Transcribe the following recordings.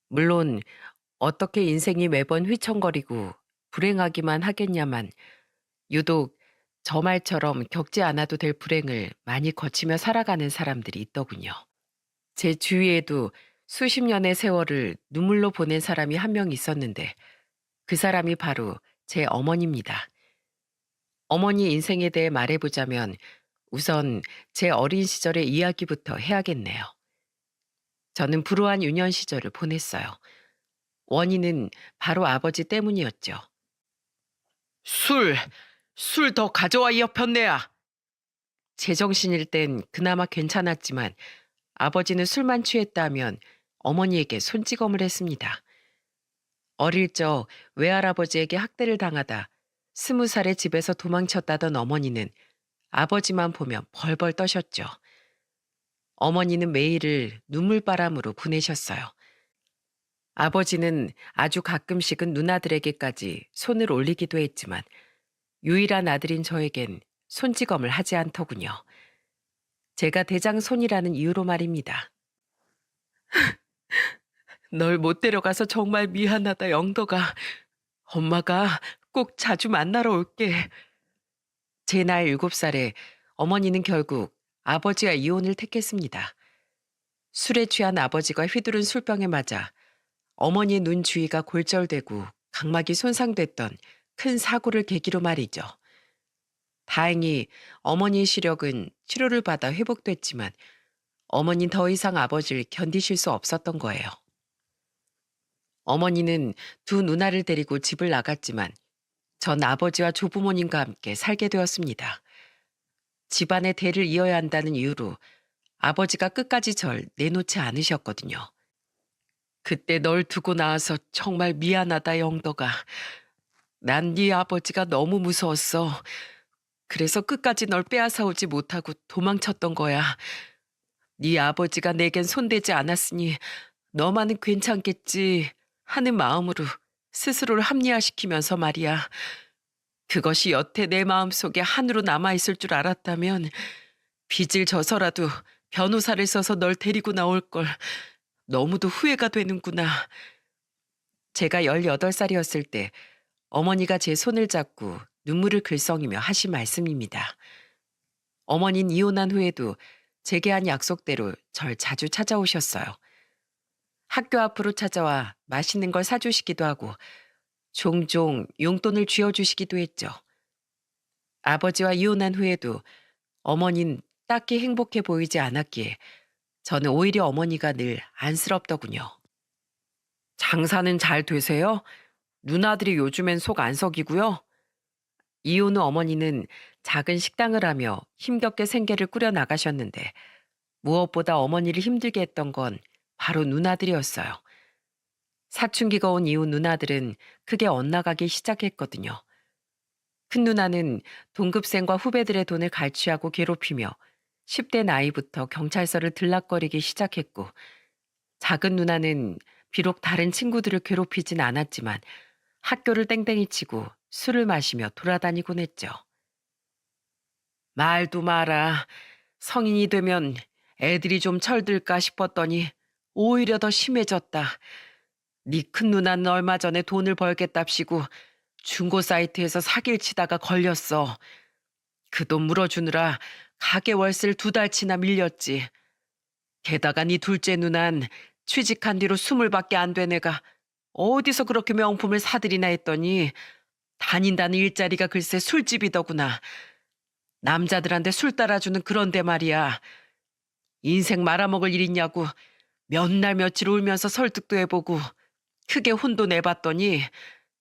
물론 어떻게 인생이 매번 휘청거리고 불행하기만 하겠냐만 유독 저 말처럼 겪지 않아도 될 불행을 많이 거치며 살아가는 사람들이 있더군요. 제 주위에도 수십 년의 세월을 눈물로 보낸 사람이 한 명 있었는데 그 사람이 바로 제 어머니입니다. 어머니 인생에 대해 말해보자면 우선 제 어린 시절의 이야기부터 해야겠네요. 저는 불우한 유년 시절을 보냈어요. 원인은 바로 아버지 때문이었죠. 술! 술 더 가져와 이 여편네야! 제정신일 땐 그나마 괜찮았지만 아버지는 술만 취했다면 어머니에게 손찌검을 했습니다. 어릴 적 외할아버지에게 학대를 당하다 20살에 집에서 도망쳤다던 어머니는 아버지만 보면 벌벌 떠셨죠. 어머니는 매일을 눈물바람으로 보내셨어요. 아버지는 아주 가끔씩은 누나들에게까지 손을 올리기도 했지만 유일한 아들인 저에겐 손찌검을 하지 않더군요. 제가 대장손이라는 이유로 말입니다. 널 못 데려가서 정말 미안하다, 영덕아. 엄마가 꼭 자주 만나러 올게. 제 나이 7살에 어머니는 결국 아버지와 이혼을 택했습니다. 술에 취한 아버지가 휘두른 술병에 맞아 어머니의 눈 주위가 골절되고 각막이 손상됐던 큰 사고를 계기로 말이죠. 다행히 어머니의 시력은 치료를 받아 회복됐지만 어머니는 더 이상 아버지를 견디실 수 없었던 거예요. 어머니는 두 누나를 데리고 집을 나갔지만 전 아버지와 조부모님과 함께 살게 되었습니다. 집안의 대를 이어야 한다는 이유로 아버지가 끝까지 절 내놓지 않으셨거든요. 그때 널 두고 나와서 정말 미안하다, 영덕아. 난 네 아버지가 너무 무서웠어. 그래서 끝까지 널 빼앗아 오지 못하고 도망쳤던 거야. 네 아버지가 내겐 손대지 않았으니 너만은 괜찮겠지 하는 마음으로 스스로를 합리화시키면서 말이야. 그것이 여태 내 마음속에 한으로 남아있을 줄 알았다면 빚을 져서라도 변호사를 써서 널 데리고 나올 걸. 너무도 후회가 되는구나. 제가 18살이었을 때 어머니가 제 손을 잡고 눈물을 글썽이며 하신 말씀입니다. 어머니는 이혼한 후에도 제게 한 약속대로 절 자주 찾아오셨어요. 학교 앞으로 찾아와 맛있는 걸 사주시기도 하고 종종 용돈을 쥐어주시기도 했죠. 아버지와 이혼한 후에도 어머니는 딱히 행복해 보이지 않았기에 저는 오히려 어머니가 늘 안쓰럽더군요. 장사는 잘 되세요? 누나들이 요즘엔 속 안 썩이고요. 이혼 후 어머니는 작은 식당을 하며 힘겹게 생계를 꾸려 나가셨는데 무엇보다 어머니를 힘들게 했던 건 바로 누나들이었어요. 사춘기가 온 이후 누나들은 크게 엇나가기 시작했거든요. 큰 누나는 동급생과 후배들의 돈을 갈취하고 괴롭히며 10대 나이부터 경찰서를 들락거리기 시작했고 작은 누나는 비록 다른 친구들을 괴롭히진 않았지만 학교를 땡땡이 치고 술을 마시며 돌아다니곤 했죠. 말도 마라. 성인이 되면 애들이 좀 철들까 싶었더니 오히려 더 심해졌다. 네 큰 누나는 얼마 전에 돈을 벌겠답시고 중고 사이트에서 사기를 치다가 걸렸어. 그 돈 물어주느라 가게 월세를 2달치나 밀렸지. 게다가 네 둘째 누난 취직한 뒤로 20밖에 안 된 애가 어디서 그렇게 명품을 사들이나 했더니 다닌다는 일자리가 글쎄 술집이더구나. 남자들한테 술 따라주는 그런데 말이야. 인생 말아먹을 일 있냐고 몇 날 며칠 울면서 설득도 해보고 크게 혼도 내봤더니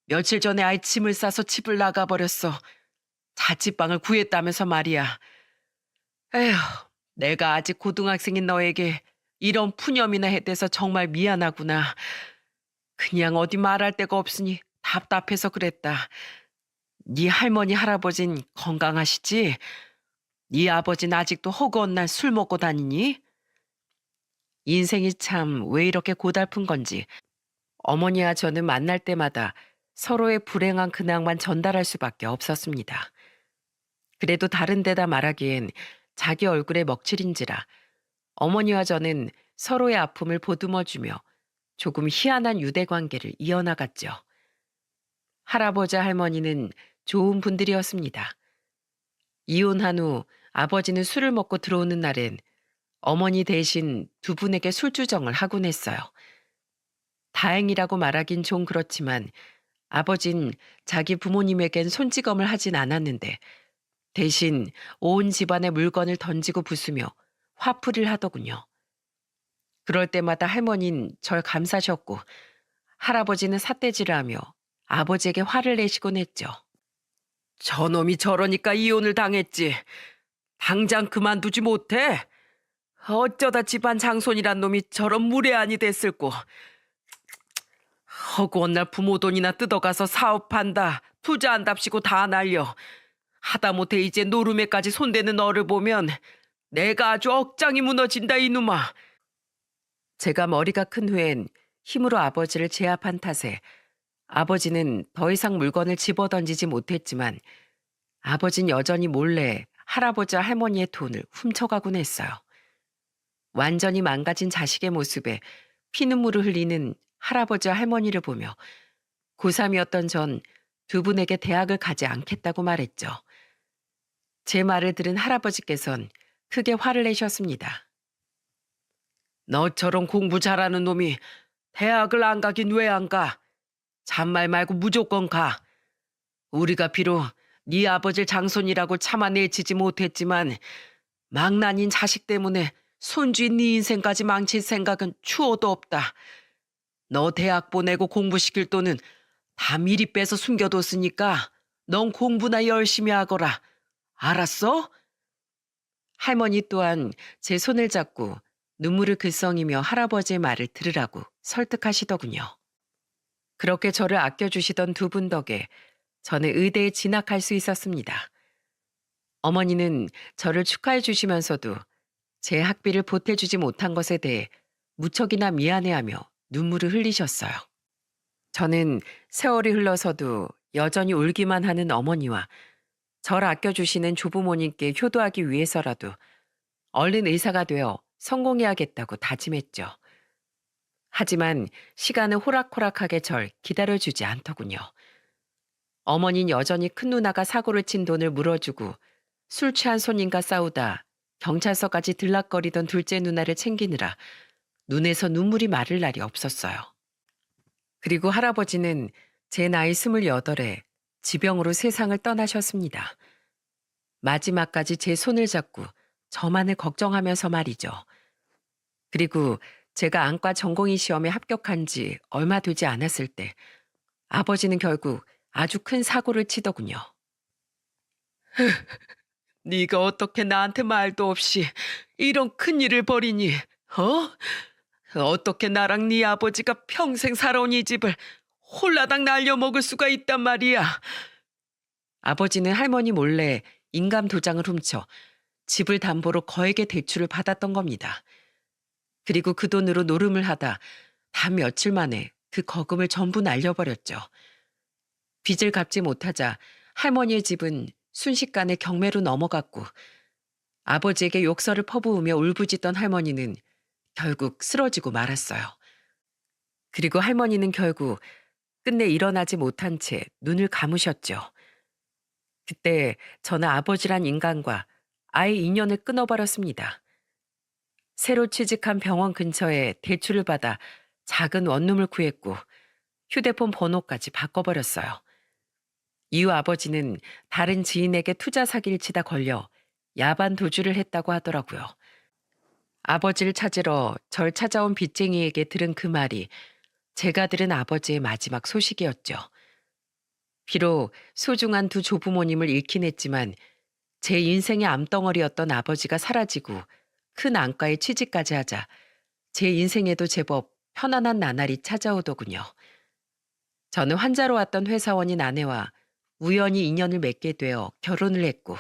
며칠 전에 아이 짐을 싸서 집을 나가버렸어. 자취방을 구했다면서 말이야. 에휴, 내가 아직 고등학생인 너에게 이런 푸념이나 해대서 정말 미안하구나. 그냥 어디 말할 데가 없으니 답답해서 그랬다. 네 할머니 할아버진 건강하시지? 네 아버진 아직도 허구한 날 술 먹고 다니니? 인생이 참 왜 이렇게 고달픈 건지 어머니와 저는 만날 때마다 서로의 불행한 근황만 전달할 수밖에 없었습니다. 그래도 다른 데다 말하기엔 자기 얼굴에 먹칠인지라 어머니와 저는 서로의 아픔을 보듬어주며 조금 희한한 유대 관계를 이어나갔죠. 할아버지 할머니는 좋은 분들이었습니다. 이혼한 후 아버지는 술을 먹고 들어오는 날엔 어머니 대신 두 분에게 술주정을 하곤 했어요. 다행이라고 말하긴 좀 그렇지만 아버진 자기 부모님에겐 손찌검을 하진 않았는데 대신 온 집안의 물건을 던지고 부수며 화풀이를 하더군요. 그럴 때마다 할머니는 절 감싸셨고 할아버지는 삿대질을 하며 아버지에게 화를 내시곤 했죠. 저놈이 저러니까 이혼을 당했지. 당장 그만두지 못해? 어쩌다 집안 장손이란 놈이 저런 무례한이 됐을꼬. 허구한 날 부모 돈이나 뜯어가서 사업한다, 투자한답시고 다 날려. 하다못해 이제 노름에까지 손대는 너를 보면 내가 아주 억장이 무너진다 이놈아. 제가 머리가 큰 후엔 힘으로 아버지를 제압한 탓에 아버지는 더 이상 물건을 집어던지지 못했지만 아버진 여전히 몰래 할아버지와 할머니의 돈을 훔쳐가곤 했어요. 완전히 망가진 자식의 모습에 피눈물을 흘리는 할아버지와 할머니를 보며 고3이었던 전 두 분에게 대학을 가지 않겠다고 말했죠. 제 말을 들은 할아버지께선 크게 화를 내셨습니다. 너처럼 공부 잘하는 놈이 대학을 안 가긴 왜 안 가? 잔말 말고 무조건 가. 우리가 비록 네 아버지를 장손이라고 차마 내치지 못했지만 망나니인 자식 때문에 손주인 네 인생까지 망칠 생각은 추호도 없다. 너 대학 보내고 공부시킬 돈은 다 미리 빼서 숨겨뒀으니까 넌 공부나 열심히 하거라. 알았어? 할머니 또한 제 손을 잡고 눈물을 글썽이며 할아버지의 말을 들으라고 설득하시더군요. 그렇게 저를 아껴주시던 두 분 덕에 저는 의대에 진학할 수 있었습니다. 어머니는 저를 축하해 주시면서도 제 학비를 보태주지 못한 것에 대해 무척이나 미안해하며 눈물을 흘리셨어요. 저는 세월이 흘러서도 여전히 울기만 하는 어머니와 저를 아껴주시는 조부모님께 효도하기 위해서라도 얼른 의사가 되어 성공해야겠다고 다짐했죠. 하지만 시간은 호락호락하게 절 기다려주지 않더군요. 어머니는 여전히 큰 누나가 사고를 친 돈을 물어주고 술 취한 손님과 싸우다 경찰서까지 들락거리던 둘째 누나를 챙기느라 눈에서 눈물이 마를 날이 없었어요. 그리고 할아버지는 제 나이 28에 지병으로 세상을 떠나셨습니다. 마지막까지 제 손을 잡고 저만을 걱정하면서 말이죠. 그리고 제가 안과 전공의 시험에 합격한 지 얼마 되지 않았을 때 아버지는 결국 아주 큰 사고를 치더군요. 네가 어떻게 나한테 말도 없이 이런 큰일을 벌이니? 어떻게 나랑 네 아버지가 평생 살아온 이 집을 홀라당 날려먹을 수가 있단 말이야. 아버지는 할머니 몰래 인감 도장을 훔쳐 집을 담보로 거액의 대출을 받았던 겁니다. 그리고 그 돈으로 노름을 하다 단 며칠 만에 그 거금을 전부 날려버렸죠. 빚을 갚지 못하자 할머니의 집은 순식간에 경매로 넘어갔고 아버지에게 욕설을 퍼부으며 울부짖던 할머니는 결국 쓰러지고 말았어요. 그리고 할머니는 결국 끝내 일어나지 못한 채 눈을 감으셨죠. 그때 저는 아버지란 인간과 아예 인연을 끊어버렸습니다. 새로 취직한 병원 근처에 대출을 받아 작은 원룸을 구했고 휴대폰 번호까지 바꿔버렸어요. 이후 아버지는 다른 지인에게 투자 사기를 치다 걸려 야반 도주를 했다고 하더라고요. 아버지를 찾으러 절 찾아온 빚쟁이에게 들은 그 말이 제가 들은 아버지의 마지막 소식이었죠. 비록 소중한 두 조부모님을 잃긴 했지만 제 인생의 암덩어리였던 아버지가 사라지고 큰 안과에 취직까지 하자 제 인생에도 제법 편안한 나날이 찾아오더군요. 저는 환자로 왔던 회사원인 아내와 우연히 인연을 맺게 되어 결혼을 했고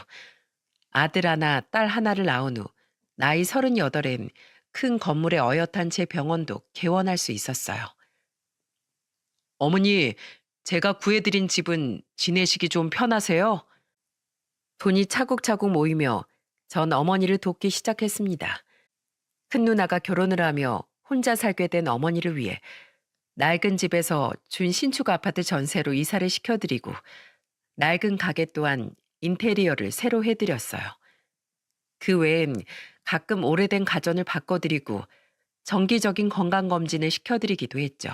아들 하나, 딸 하나를 낳은 후 나이 38엔 큰 건물에 어엿한 제 병원도 개원할 수 있었어요. 어머니, 제가 구해드린 집은 지내시기 좀 편하세요? 돈이 차곡차곡 모이며 전 어머니를 돕기 시작했습니다. 큰 누나가 결혼을 하며 혼자 살게 된 어머니를 위해 낡은 집에서 준 신축 아파트 전세로 이사를 시켜드리고 낡은 가게 또한 인테리어를 새로 해드렸어요. 그 외엔 가끔 오래된 가전을 바꿔드리고 정기적인 건강검진을 시켜드리기도 했죠.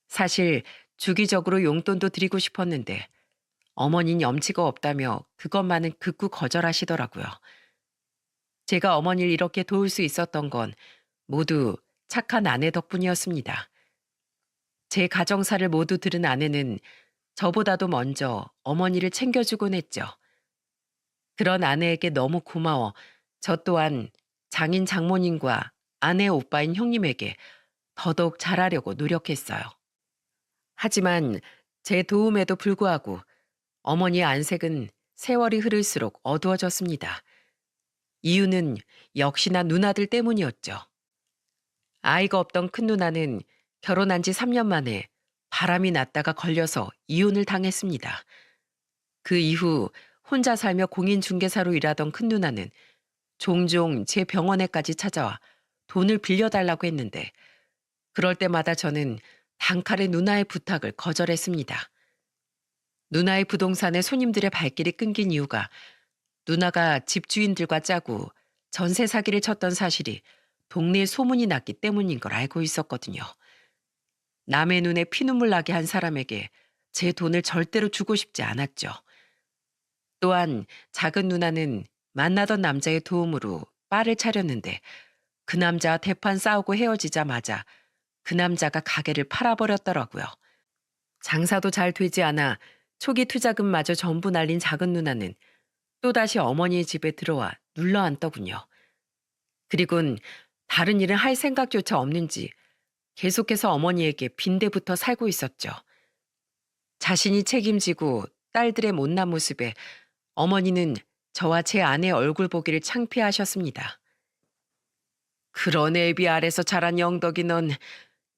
사실 주기적으로 용돈도 드리고 싶었는데 어머니는 염치가 없다며 그것만은 극구 거절하시더라고요. 제가 어머니를 이렇게 도울 수 있었던 건 모두 착한 아내 덕분이었습니다. 제 가정사를 모두 들은 아내는 저보다도 먼저 어머니를 챙겨주곤 했죠. 그런 아내에게 너무 고마워 저 또한 장인 장모님과 아내 오빠인 형님에게 더더욱 잘하려고 노력했어요. 하지만 제 도움에도 불구하고 어머니의 안색은 세월이 흐를수록 어두워졌습니다. 이유는 역시나 누나들 때문이었죠. 아이가 없던 큰 누나는 결혼한 지 3년 만에 바람이 났다가 걸려서 이혼을 당했습니다. 그 이후 혼자 살며 공인중개사로 일하던 큰 누나는 종종 제 병원에까지 찾아와 돈을 빌려달라고 했는데 그럴 때마다 저는 단칼에 누나의 부탁을 거절했습니다. 누나의 부동산에 손님들의 발길이 끊긴 이유가 누나가 집주인들과 짜고 전세 사기를 쳤던 사실이 동네에 소문이 났기 때문인 걸 알고 있었거든요. 남의 눈에 피눈물 나게 한 사람에게 제 돈을 절대로 주고 싶지 않았죠. 또한 작은 누나는 만나던 남자의 도움으로 바를 차렸는데 그 남자와 대판 싸우고 헤어지자마자 그 남자가 가게를 팔아버렸더라고요. 장사도 잘 되지 않아 초기 투자금마저 전부 날린 작은 누나는 또다시 어머니의 집에 들어와 눌러앉더군요. 그리곤 다른 일을 할 생각조차 없는지 계속해서 어머니에게 빈대부터 살고 있었죠. 자신이 책임지고 딸들의 못난 모습에 어머니는 저와 제 아내의 얼굴 보기를 창피하셨습니다. 그런 애비 아래서 자란 영덕이 넌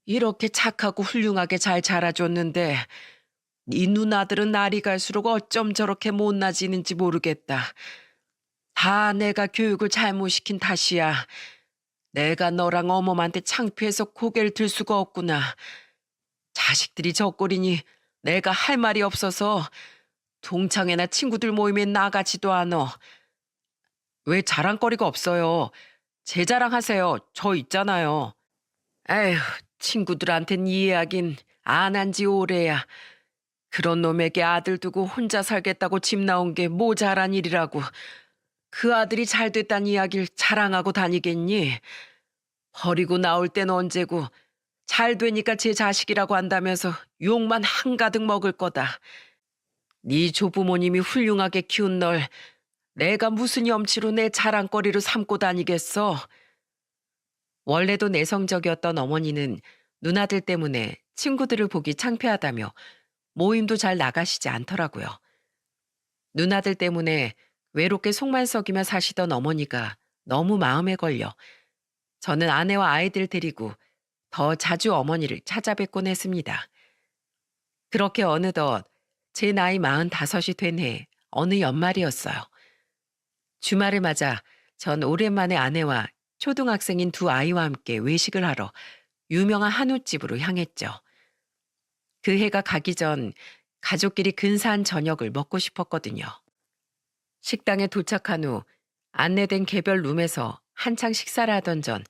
이렇게 착하고 훌륭하게 잘 자라줬는데 네 누나들은 날이 갈수록 어쩜 저렇게 못나지는지 모르겠다. 다 내가 교육을 잘못 시킨 탓이야. 내가 너랑 어머한테 창피해서 고개를 들 수가 없구나. 자식들이 저 꼴이니 내가 할 말이 없어서 동창회나 친구들 모임에 나가지도 않어. 왜 자랑거리가 없어요? 제 자랑하세요. 저 있잖아요. 에휴, 친구들한텐 이해하긴 안 한 지 오래야. 그런 놈에게 아들 두고 혼자 살겠다고 집 나온 게 모자란 일이라고. 그 아들이 잘 됐다는 이야기를 자랑하고 다니겠니? 버리고 나올 땐 언제고 잘 되니까 제 자식이라고 한다면서 욕만 한가득 먹을 거다. 네 조부모님이 훌륭하게 키운 널 내가 무슨 염치로 내 자랑거리로 삼고 다니겠어? 원래도 내성적이었던 어머니는 누나들 때문에 친구들을 보기 창피하다며 모임도 잘 나가시지 않더라고요. 누나들 때문에 외롭게 속만 썩이며 사시던 어머니가 너무 마음에 걸려 저는 아내와 아이들 데리고 더 자주 어머니를 찾아뵙곤 했습니다. 그렇게 어느덧 제 나이 45이 된 해 어느 연말이었어요. 주말을 맞아 전 오랜만에 아내와 초등학생인 두 아이와 함께 외식을 하러 유명한 한우집으로 향했죠. 그 해가 가기 전 가족끼리 근사한 저녁을 먹고 싶었거든요. 식당에 도착한 후 안내된 개별 룸에서 한창 식사를 하던 전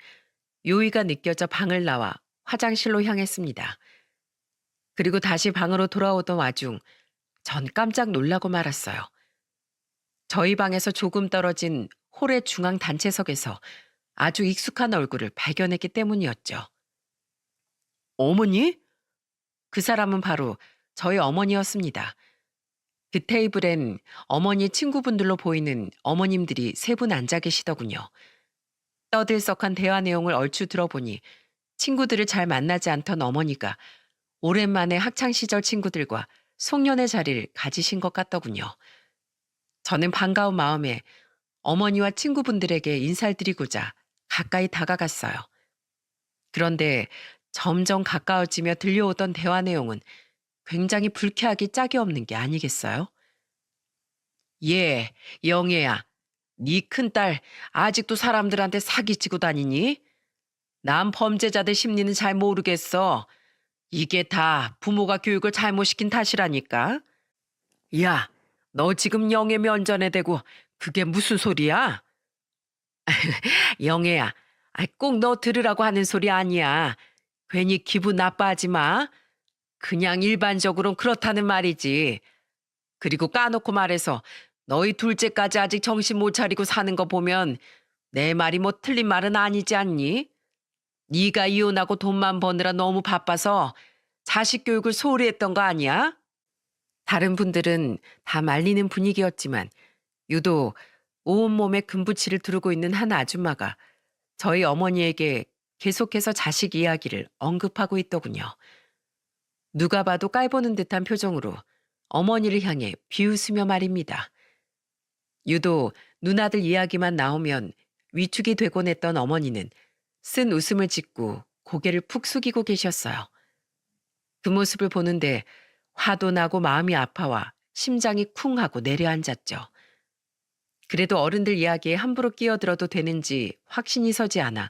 요의가 느껴져 방을 나와 화장실로 향했습니다. 그리고 다시 방으로 돌아오던 와중 전 깜짝 놀라고 말았어요. 저희 방에서 조금 떨어진 홀의 중앙 단체석에서 아주 익숙한 얼굴을 발견했기 때문이었죠. 어머니? 그 사람은 바로 저희 어머니였습니다. 그 테이블엔 어머니 친구분들로 보이는 어머님들이 세 분 앉아 계시더군요. 떠들썩한 대화 내용을 얼추 들어보니 친구들을 잘 만나지 않던 어머니가 오랜만에 학창시절 친구들과 송년회 자리를 가지신 것 같더군요. 저는 반가운 마음에 어머니와 친구분들에게 인사를 드리고자 가까이 다가갔어요. 그런데 점점 가까워지며 들려오던 대화 내용은 굉장히 불쾌하기 짝이 없는 게 아니겠어요? 예, 영애야. 네 큰딸 아직도 사람들한테 사기치고 다니니? 난 범죄자들 심리는 잘 모르겠어. 이게 다 부모가 교육을 잘못시킨 탓이라니까. 야, 너 지금 영애 면전에 대고 그게 무슨 소리야? 영애야, 꼭 너 들으라고 하는 소리 아니야. 괜히 기분 나빠하지 마. 그냥 일반적으로는 그렇다는 말이지. 그리고 까놓고 말해서 너희 둘째까지 아직 정신 못 차리고 사는 거 보면 내 말이 뭐 틀린 말은 아니지 않니? 네가 이혼하고 돈만 버느라 너무 바빠서 자식 교육을 소홀히 했던 거 아니야? 다른 분들은 다 말리는 분위기였지만 유독 온몸에 금부치를 두르고 있는 한 아줌마가 저희 어머니에게 계속해서 자식 이야기를 언급하고 있더군요. 누가 봐도 깔보는 듯한 표정으로 어머니를 향해 비웃으며 말입니다. 유독 누나들 이야기만 나오면 위축이 되곤 했던 어머니는 쓴 웃음을 짓고 고개를 푹 숙이고 계셨어요. 그 모습을 보는데 화도 나고 마음이 아파와 심장이 쿵 하고 내려앉았죠. 그래도 어른들 이야기에 함부로 끼어들어도 되는지 확신이 서지 않아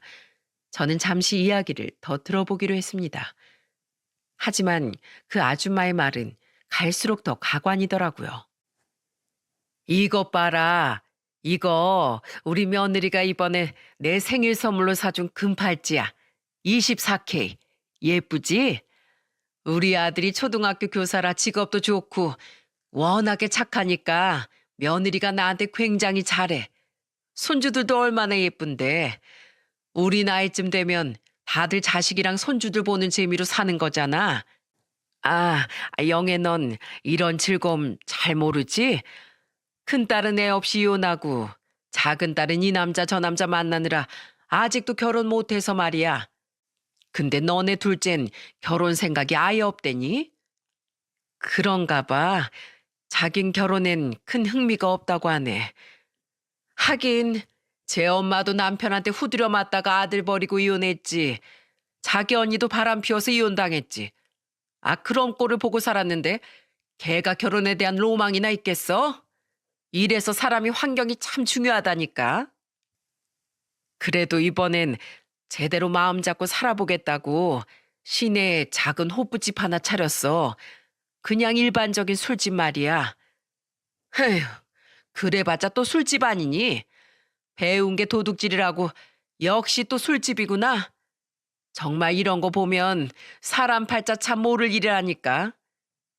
저는 잠시 이야기를 더 들어보기로 했습니다. 하지만 그 아줌마의 말은 갈수록 더 가관이더라고요. 이것 봐라. 이거 우리 며느리가 이번에 내 생일 선물로 사준 금팔찌야. 24K. 예쁘지? 우리 아들이 초등학교 교사라 직업도 좋고 워낙에 착하니까 며느리가 나한테 굉장히 잘해. 손주들도 얼마나 예쁜데. 우리 나이쯤 되면 다들 자식이랑 손주들 보는 재미로 사는 거잖아. 아, 영애 넌 이런 즐거움 잘 모르지? 큰딸은 애 없이 이혼하고 작은딸은 이 남자 저 남자 만나느라 아직도 결혼 못해서 말이야. 근데 너네 둘째는 결혼 생각이 아예 없대니? 그런가 봐. 자긴 결혼엔 큰 흥미가 없다고 하네. 하긴 제 엄마도 남편한테 후드려 맞다가 아들 버리고 이혼했지. 자기 언니도 바람 피워서 이혼당했지. 그런 꼴을 보고 살았는데 걔가 결혼에 대한 로망이나 있겠어? 이래서 사람이 환경이 참 중요하다니까. 그래도 이번엔 제대로 마음 잡고 살아보겠다고 시내에 작은 호프집 하나 차렸어. 그냥 일반적인 술집 말이야. 헤휴, 그래봤자 또 술집 아니니? 배운 게 도둑질이라고 역시 또 술집이구나. 정말 이런 거 보면 사람 팔자 참 모를 일이라니까.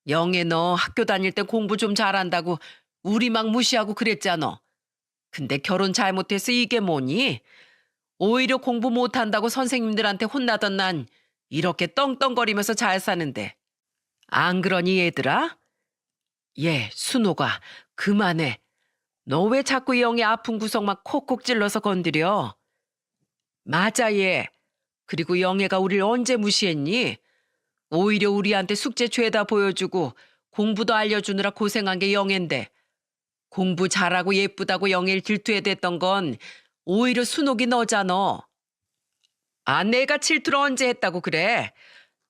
영애 너 학교 다닐 때 공부 좀 잘한다고 우리 막 무시하고 그랬잖아. 근데 결혼 잘못해서 이게 뭐니? 오히려 공부 못한다고 선생님들한테 혼나던 난 이렇게 떵떵거리면서 잘 사는데. 안 그러니 얘들아? 순호가 그만해. 너 왜 자꾸 영애 아픈 구석만 콕콕 찔러서 건드려? 맞아 얘. 그리고 영애가 우릴 언제 무시했니? 오히려 우리한테 숙제 죄다 보여주고 공부도 알려주느라 고생한 게 영애인데 공부 잘하고 예쁘다고 영애를 질투해 댔던 건 오히려 순옥이 너잖아. 내가 질투를 언제 했다고 그래?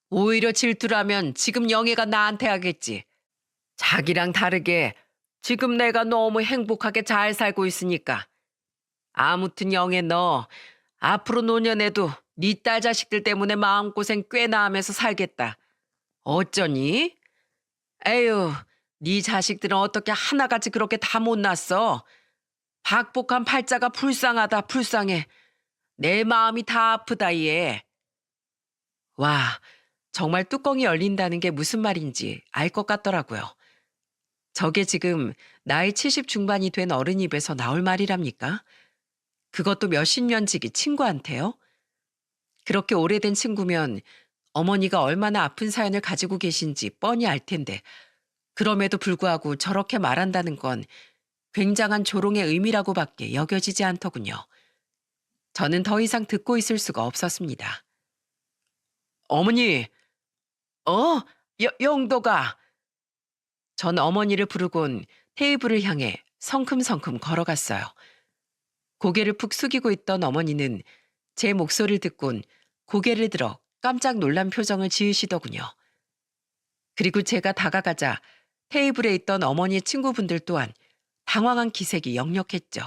오히려 질투라면 지금 영애가 나한테 하겠지. 자기랑 다르게 지금 내가 너무 행복하게 잘 살고 있으니까. 아무튼 영애 너 앞으로 노년에도 네 딸 자식들 때문에 마음고생 꽤나 하면서 살겠다. 어쩌니? 에휴, 네 자식들은 어떻게 하나같이 그렇게 다 못났어? 박복한 팔자가 불쌍하다 불쌍해. 내 마음이 다 아프다 얘. 와, 정말 뚜껑이 열린다는 게 무슨 말인지 알 것 같더라고요. 저게 지금 나이 70 중반이 된 어른 입에서 나올 말이랍니까? 그것도 몇십 년 지기 친구한테요? 그렇게 오래된 친구면 어머니가 얼마나 아픈 사연을 가지고 계신지 뻔히 알 텐데 그럼에도 불구하고 저렇게 말한다는 건 굉장한 조롱의 의미라고밖에 여겨지지 않더군요. 저는 더 이상 듣고 있을 수가 없었습니다. 어머니, 영도가. 전 어머니를 부르곤 테이블을 향해 성큼성큼 걸어갔어요. 고개를 푹 숙이고 있던 어머니는 제 목소리를 듣곤 고개를 들어 깜짝 놀란 표정을 지으시더군요. 그리고 제가 다가가자 테이블에 있던 어머니의 친구분들 또한 당황한 기색이 역력했죠.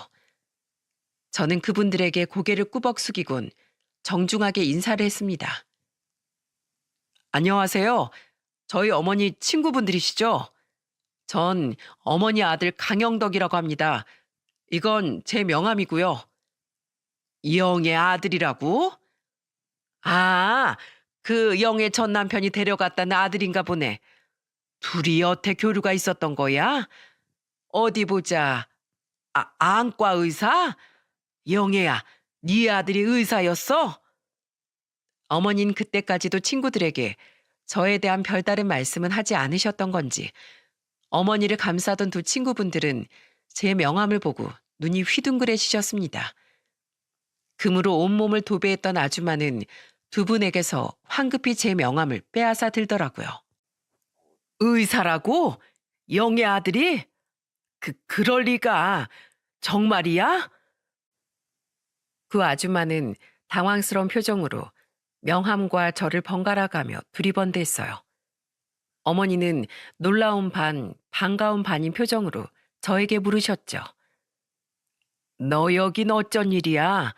저는 그분들에게 고개를 꾸벅 숙이곤 정중하게 인사를 했습니다. 안녕하세요. 저희 어머니 친구분들이시죠? 전 어머니 아들 강영덕이라고 합니다. 이건 제 명함이고요. 이영의 아들이라고? 아, 그 영의 전 남편이 데려갔다는 아들인가 보네. 둘이 여태 교류가 있었던 거야? 어디 보자. 안과 의사? 영애야, 네 아들이 의사였어? 어머닌 그때까지도 친구들에게 저에 대한 별다른 말씀은 하지 않으셨던 건지 어머니를 감싸던 두 친구분들은 제 명함을 보고 눈이 휘둥그레지셨습니다. 금으로 온몸을 도배했던 아주마는 두 분에게서 황급히 제 명함을 빼앗아 들더라고요. 의사라고? 영의 아들이? 그럴 리가. 정말이야? 그 아주마는 당황스러운 표정으로 명함과 저를 번갈아 가며 두리번대했어요. 어머니는 놀라운 반, 반가운 반인 표정으로 저에게 물으셨죠. 너 여긴 어쩐 일이야?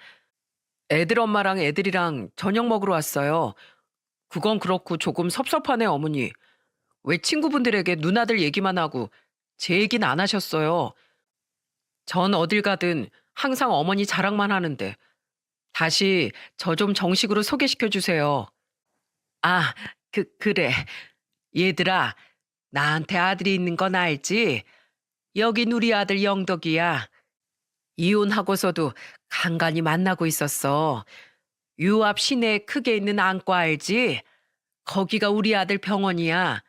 애들 엄마랑 애들이랑 저녁 먹으러 왔어요. 그건 그렇고 조금 섭섭하네, 어머니. 왜 친구분들에게 누나들 얘기만 하고 제 얘기는 안 하셨어요? 전 어딜 가든 항상 어머니 자랑만 하는데 다시 저 좀 정식으로 소개시켜 주세요. 아, 그래. 얘들아, 나한테 아들이 있는 건 알지? 여긴 우리 아들 영덕이야. 이혼하고서도 간간히 만나고 있었어. 유 앞 시내에 크게 있는 안과 알지? 거기가 우리 아들 병원이야.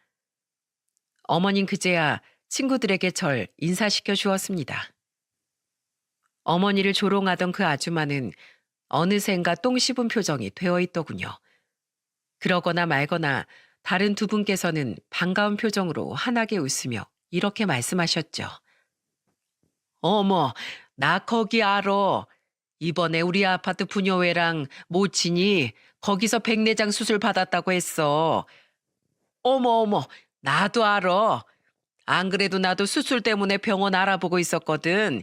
어머닌 그제야 친구들에게 절 인사시켜 주었습니다. 어머니를 조롱하던 그 아주마는 어느샌가 똥 씹은 표정이 되어 있더군요. 그러거나 말거나 다른 두 분께서는 반가운 표정으로 환하게 웃으며 이렇게 말씀하셨죠. 어머, 나 거기 알아. 이번에 우리 아파트 분여회랑 모친이 거기서 백내장 수술 받았다고 했어. 어머, 나도 알아. 안 그래도 나도 수술 때문에 병원 알아보고 있었거든.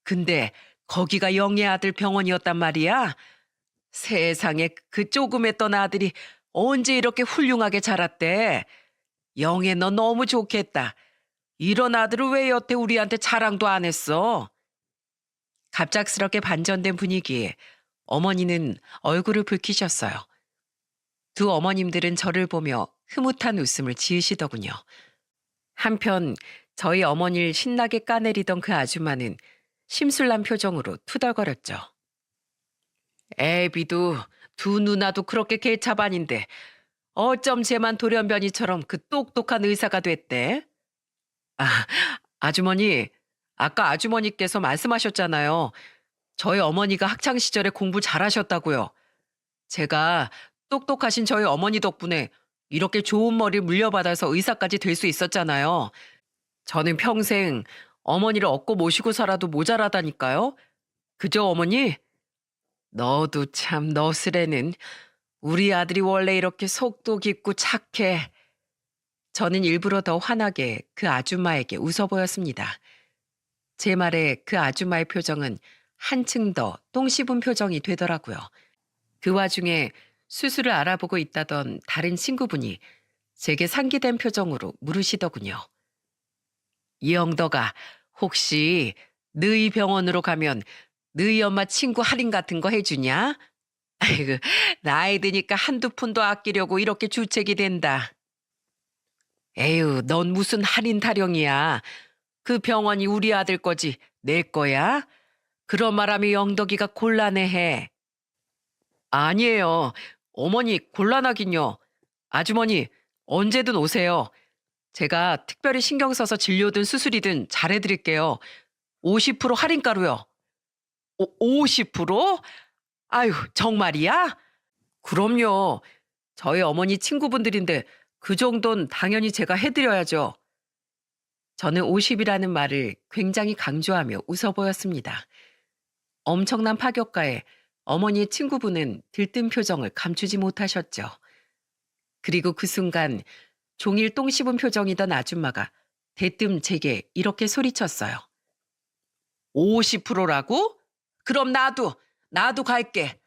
근데 거기가 영애 아들 병원이었단 말이야. 세상에 그 조그맸던 아들이 언제 이렇게 훌륭하게 자랐대. 영애 너 너무 좋겠다. 이런 아들을 왜 여태 우리한테 자랑도 안 했어? 갑작스럽게 반전된 분위기에 어머니는 얼굴을 붉히셨어요. 두 어머님들은 저를 보며 흐뭇한 웃음을 지으시더군요. 한편 저희 어머니를 신나게 까내리던 그 아줌마는 심술난 표정으로 투덜거렸죠. 애비도 두 누나도 그렇게 개차반인데 어쩜 쟤만 돌연변이처럼 그 똑똑한 의사가 됐대? 아, 아주머니, 아까 아주머니께서 말씀하셨잖아요. 저희 어머니가 학창 시절에 공부 잘하셨다고요. 제가 똑똑하신 저희 어머니 덕분에 이렇게 좋은 머리를 물려받아서 의사까지 될 수 있었잖아요. 저는 평생 어머니를 얻고 모시고 살아도 모자라다니까요. 그죠, 어머니? 너도 참 너스레는 우리 아들이 원래 이렇게 속도 깊고 착해. 저는 일부러 더 환하게 그 아줌마에게 웃어 보였습니다. 제 말에 그 아줌마의 표정은 한층 더 똥 씹은 표정이 되더라고요. 그 와중에 수술을 알아보고 있다던 다른 친구분이 제게 상기된 표정으로 물으시더군요. 이영덕아, 혹시 너희 병원으로 가면 너희 엄마 친구 할인 같은 거 해주냐? 아이고, 나이 드니까 한두 푼도 아끼려고 이렇게 주책이 된다. 에휴, 넌 무슨 할인 타령이야. 그 병원이 우리 아들 거지 내 거야? 그런 말하면 영덕이가 곤란해해. 아니에요. 어머니 곤란하긴요. 아주머니 언제든 오세요. 제가 특별히 신경 써서 진료든 수술이든 잘해드릴게요. 50% 할인가로요. 50%? 아유, 정말이야? 그럼요. 저희 어머니 친구분들인데 그 정도는 당연히 제가 해드려야죠. 저는 50이라는 말을 굉장히 강조하며 웃어 보였습니다. 엄청난 파격가에 어머니의 친구분은 들뜬 표정을 감추지 못하셨죠. 그리고 그 순간 종일 똥 씹은 표정이던 아줌마가 대뜸 제게 이렇게 소리쳤어요. 50%라고? 그럼 나도 갈게.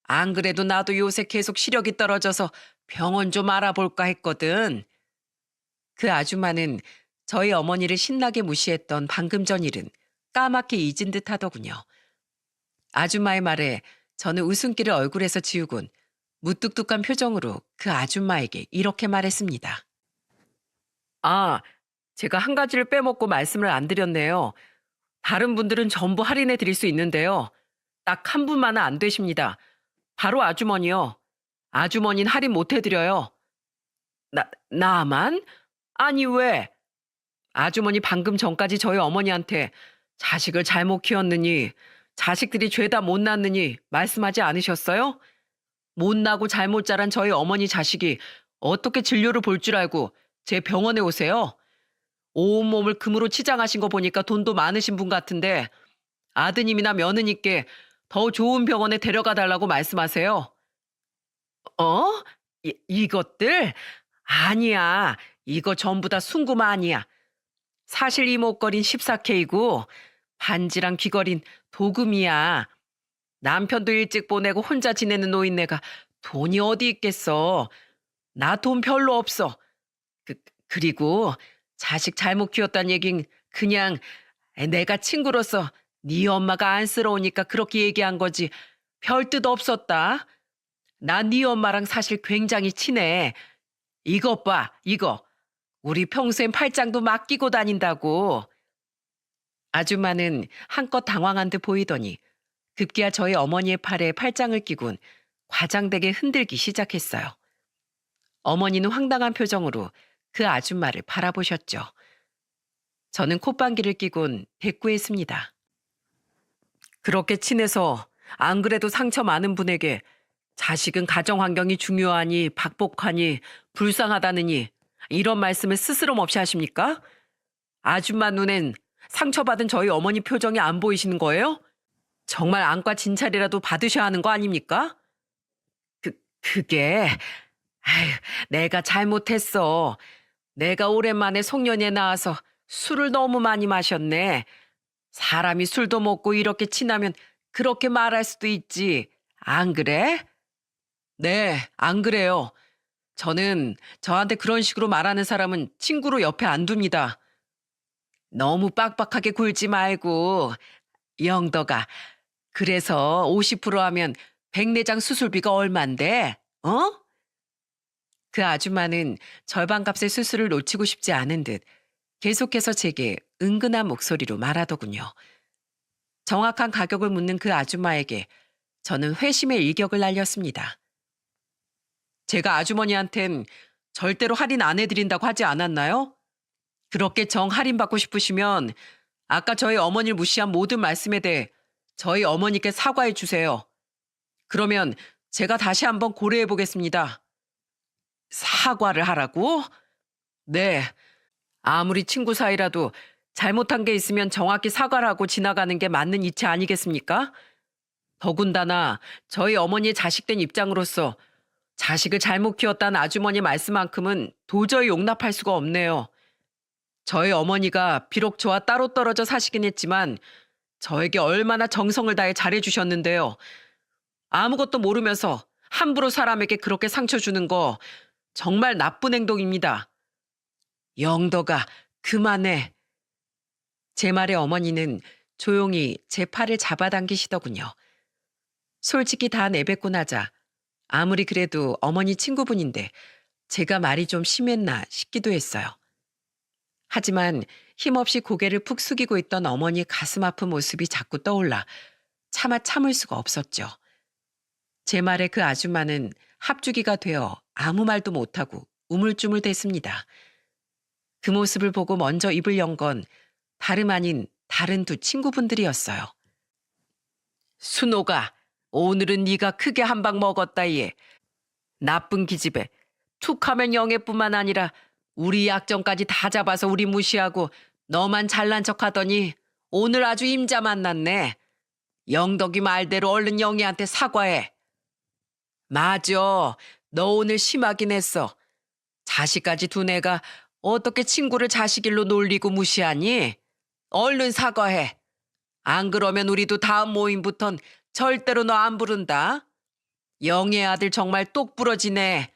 안 그래도 나도 요새 계속 시력이 떨어져서 병원 좀 알아볼까 했거든. 그 아줌마는 저희 어머니를 신나게 무시했던 방금 전 일은 까맣게 잊은 듯 하더군요. 아줌마의 말에 저는 웃음기를 얼굴에서 지우곤 무뚝뚝한 표정으로 그 아줌마에게 이렇게 말했습니다. 아, 제가 한 가지를 빼먹고 말씀을 안 드렸네요. 다른 분들은 전부 할인해 드릴 수 있는데요. 딱 한 분만은 안 되십니다. 바로 아주머니요. 아주머니는 할인 못 해드려요. 나만? 아니, 왜? 아주머니 방금 전까지 저희 어머니한테 자식을 잘못 키웠느니, 자식들이 죄다 못 낳느니 말씀하지 않으셨어요? 못 나고 잘못 자란 저희 어머니 자식이 어떻게 진료를 볼 줄 알고 제 병원에 오세요? 온몸을 금으로 치장하신 거 보니까 돈도 많으신 분 같은데 아드님이나 며느님께 더 좋은 병원에 데려가 달라고 말씀하세요. 어? 이것들? 아니야. 이거 전부 다 순금 아니야. 사실 이 목걸이는 14K고 반지랑 귀걸이는 도금이야. 남편도 일찍 보내고 혼자 지내는 노인네가 돈이 어디 있겠어. 나 돈 별로 없어. 그리고 자식 잘못 키웠단 얘긴 그냥 내가 친구로서 네 엄마가 안쓰러우니까 그렇게 얘기한 거지 별 뜻 없었다. 나 네 엄마랑 사실 굉장히 친해. 이것 봐, 이거. 우리 평소엔 팔짱도 막 끼고 다닌다고. 아줌마는 한껏 당황한 듯 보이더니 급기야 저희 어머니의 팔에 팔짱을 끼곤 과장되게 흔들기 시작했어요. 어머니는 황당한 표정으로 그 아줌마를 바라보셨죠. 저는 콧방귀를 끼곤 대꾸했습니다. 그렇게 친해서 안 그래도 상처 많은 분에게 자식은 가정 환경이 중요하니 박복하니 불쌍하다느니 이런 말씀을 스스럼없이 하십니까? 아줌마 눈엔 상처받은 저희 어머니 표정이 안 보이시는 거예요? 정말 안과 진찰이라도 받으셔야 하는 거 아닙니까? 그게 아휴, 내가 잘못했어. 내가 오랜만에 송년회에 나와서 술을 너무 많이 마셨네. 사람이 술도 먹고 이렇게 친하면 그렇게 말할 수도 있지. 안 그래? 네, 안 그래요. 저는 저한테 그런 식으로 말하는 사람은 친구로 옆에 안 둡니다. 너무 빡빡하게 굴지 말고. 영덕아, 그래서 50% 하면 백내장 수술비가 얼만데? 어? 그 아줌마는 절반값의 수술을 놓치고 싶지 않은 듯 계속해서 제게 은근한 목소리로 말하더군요. 정확한 가격을 묻는 그 아줌마에게 저는 회심의 일격을 날렸습니다. 제가 아주머니한텐 절대로 할인 안 해드린다고 하지 않았나요? 그렇게 정 할인받고 싶으시면 아까 저희 어머니를 무시한 모든 말씀에 대해 저희 어머니께 사과해 주세요. 그러면 제가 다시 한번 고려해 보겠습니다. 사과를 하라고? 네. 아무리 친구 사이라도 잘못한 게 있으면 정확히 사과를 하고 지나가는 게 맞는 이치 아니겠습니까? 더군다나 저희 어머니의 자식된 입장으로서 자식을 잘못 키웠다는 아주머니 말씀만큼은 도저히 용납할 수가 없네요. 저희 어머니가 비록 저와 따로 떨어져 사시긴 했지만 저에게 얼마나 정성을 다해 잘해주셨는데요. 아무것도 모르면서 함부로 사람에게 그렇게 상처 주는 거 정말 나쁜 행동입니다. 영덕아, 그만해. 제 말에 어머니는 조용히 제 팔을 잡아당기시더군요. 솔직히 다 내뱉고 나자 아무리 그래도 어머니 친구분인데 제가 말이 좀 심했나 싶기도 했어요. 하지만 힘없이 고개를 푹 숙이고 있던 어머니의 가슴 아픈 모습이 자꾸 떠올라 차마 참을 수가 없었죠. 제 말에 그 아줌마는 합주기가 되어 아무 말도 못하고 우물쭈물댔습니다. 그 모습을 보고 먼저 입을 연 건 다름 아닌 다른 두 친구분들이었어요. 순호가 오늘은 네가 크게 한 방 먹었다 얘. 나쁜 기집애. 툭하면 영애뿐만 아니라 우리 약점까지 다 잡아서 우리 무시하고 너만 잘난 척하더니 오늘 아주 임자 만났네. 영덕이 말대로 얼른 영애한테 사과해. 맞아. 너 오늘 심하긴 했어. 자식까지 두뇌가 어떻게 친구를 자식일로 놀리고 무시하니? 얼른 사과해. 안 그러면 우리도 다음 모임부턴 절대로 너 안 부른다. 영애 아들 정말 똑 부러지네.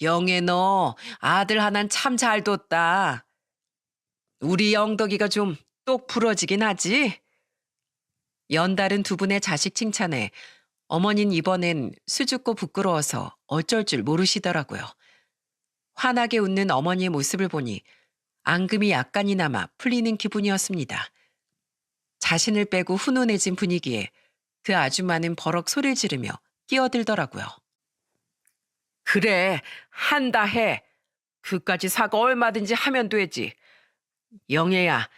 영애 너 아들 하나는 참 잘 뒀다. 우리 영덕이가 좀 똑 부러지긴 하지? 연달은 두 분의 자식 칭찬에 어머닌 이번엔 수줍고 부끄러워서 어쩔 줄 모르시더라고요. 환하게 웃는 어머니의 모습을 보니 앙금이 약간이나마 풀리는 기분이었습니다. 자신을 빼고 훈훈해진 분위기에 그 아줌마는 버럭 소리를 지르며 끼어들더라고요. 그래, 한다 해. 그까지 사과 얼마든지 하면 되지. 영애야,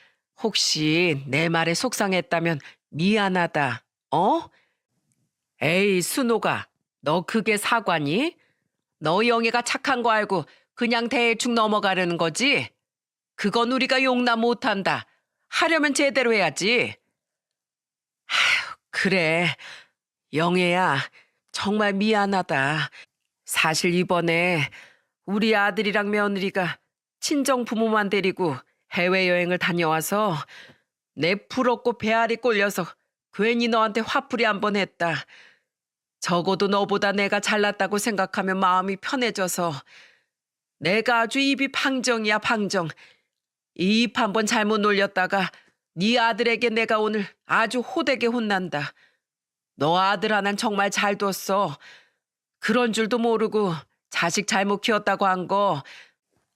혹시 내 말에 속상했다면 미안하다. 어? 에이, 순호가, 너 그게 사과니? 너 영애가 착한 거 알고 그냥 대충 넘어가려는 거지? 그건 우리가 용납 못한다. 하려면 제대로 해야지. 그래, 영애야, 정말 미안하다. 사실 이번에 우리 아들이랑 며느리가 친정 부모만 데리고 해외여행을 다녀와서 내 부럽고 배알이 꼴려서 괜히 너한테 화풀이 한 번 했다. 적어도 너보다 내가 잘났다고 생각하면 마음이 편해져서 내가 아주 입이 방정이야 방정. 이 입 한 번 잘못 놀렸다가 네 아들에게 내가 오늘 아주 호되게 혼난다. 너 아들 하나는 정말 잘 뒀어. 그런 줄도 모르고 자식 잘못 키웠다고 한 거.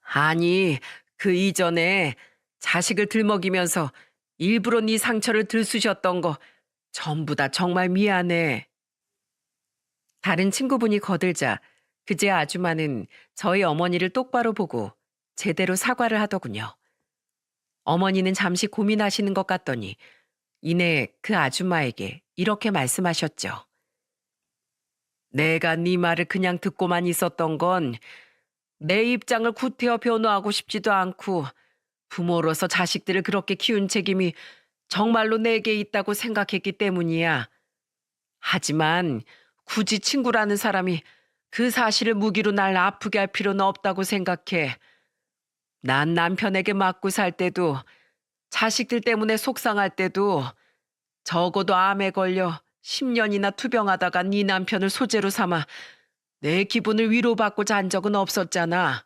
아니, 그 이전에 자식을 들먹이면서 일부러 네 상처를 들쑤셨던 거 전부 다 정말 미안해. 다른 친구분이 거들자 그제 아줌마는 저희 어머니를 똑바로 보고 제대로 사과를 하더군요. 어머니는 잠시 고민하시는 것 같더니 이내 그 아줌마에게 이렇게 말씀하셨죠. 내가 네 말을 그냥 듣고만 있었던 건 내 입장을 구태여 변호하고 싶지도 않고 부모로서 자식들을 그렇게 키운 책임이 정말로 내게 있다고 생각했기 때문이야. 하지만 굳이 친구라는 사람이 그 사실을 무기로 날 아프게 할 필요는 없다고 생각해. 난 남편에게 맞고 살 때도 자식들 때문에 속상할 때도 적어도 암에 걸려 10년이나 투병하다가 네 남편을 소재로 삼아 내 기분을 위로받고자 한 적은 없었잖아.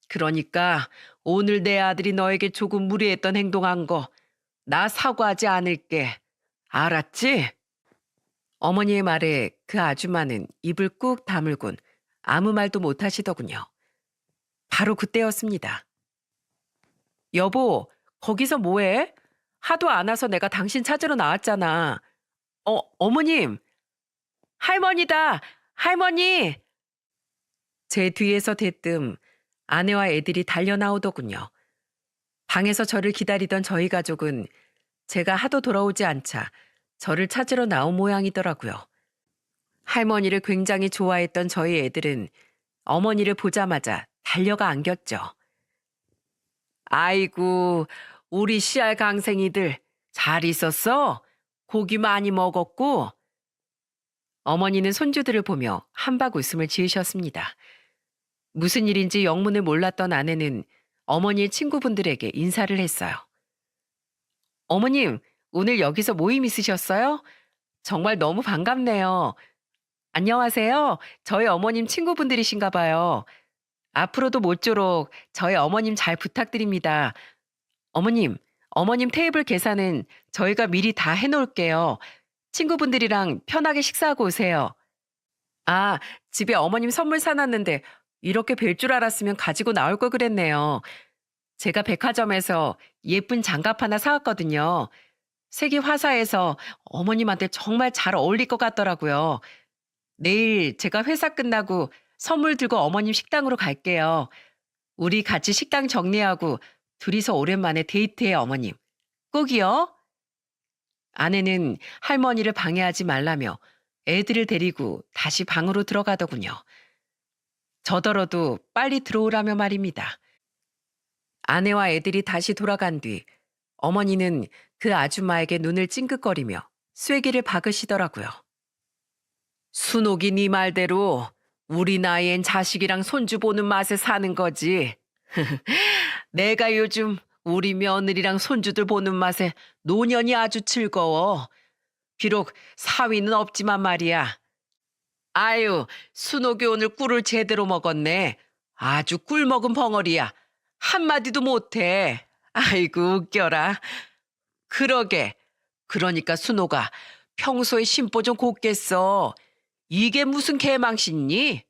그러니까 오늘 내 아들이 너에게 조금 무리했던 행동한 거 나 사과하지 않을게. 알았지? 어머니의 말에 그 아줌마는 입을 꾹 다물곤 아무 말도 못 하시더군요. 바로 그때였습니다. 여보, 거기서 뭐해? 하도 안 와서 내가 당신 찾으러 나왔잖아. 어머님! 할머니다! 할머니! 제 뒤에서 대뜸 아내와 애들이 달려 나오더군요. 방에서 저를 기다리던 저희 가족은 제가 하도 돌아오지 않자 저를 찾으러 나온 모양이더라고요. 할머니를 굉장히 좋아했던 저희 애들은 어머니를 보자마자 달려가 안겼죠. 아이고, 우리 씨알 강생이들 잘 있었어? 고기 많이 먹었고? 어머니는 손주들을 보며 한박 웃음을 지으셨습니다. 무슨 일인지 영문을 몰랐던 아내는 어머니의 친구분들에게 인사를 했어요. 어머님, 오늘 여기서 모임 있으셨어요? 정말 너무 반갑네요. 안녕하세요. 저희 어머님 친구분들이신가 봐요. 앞으로도 모쪼록 저희 어머님 잘 부탁드립니다. 어머님 테이블 계산은 저희가 미리 다 해놓을게요. 친구분들이랑 편하게 식사하고 오세요. 아, 집에 어머님 선물 사놨는데 이렇게 뵐 줄 알았으면 가지고 나올 걸 그랬네요. 제가 백화점에서 예쁜 장갑 하나 사왔거든요. 색이 화사해서 어머님한테 정말 잘 어울릴 것 같더라고요. 내일 제가 회사 끝나고 선물 들고 어머님 식당으로 갈게요. 우리 같이 식당 정리하고 둘이서 오랜만에 데이트해 어머님. 꼭이요. 아내는 할머니를 방해하지 말라며 애들을 데리고 다시 방으로 들어가더군요. 저더러도 빨리 들어오라며 말입니다. 아내와 애들이 다시 돌아간 뒤 어머니는 그 아줌마에게 눈을 찡긋거리며 쐐기를 박으시더라고요. 순옥이 네 말대로 우리 나이엔 자식이랑 손주 보는 맛에 사는 거지. 내가 요즘 우리 며느리랑 손주들 보는 맛에 노년이 아주 즐거워. 비록 사위는 없지만 말이야. 아유, 순옥이 오늘 꿀을 제대로 먹었네. 아주 꿀 먹은 벙어리야. 한마디도 못해. 아이고, 웃겨라. 그러게. 그러니까 순옥아, 평소에 심보 좀 곱겠어. 이게 무슨 개망신이니?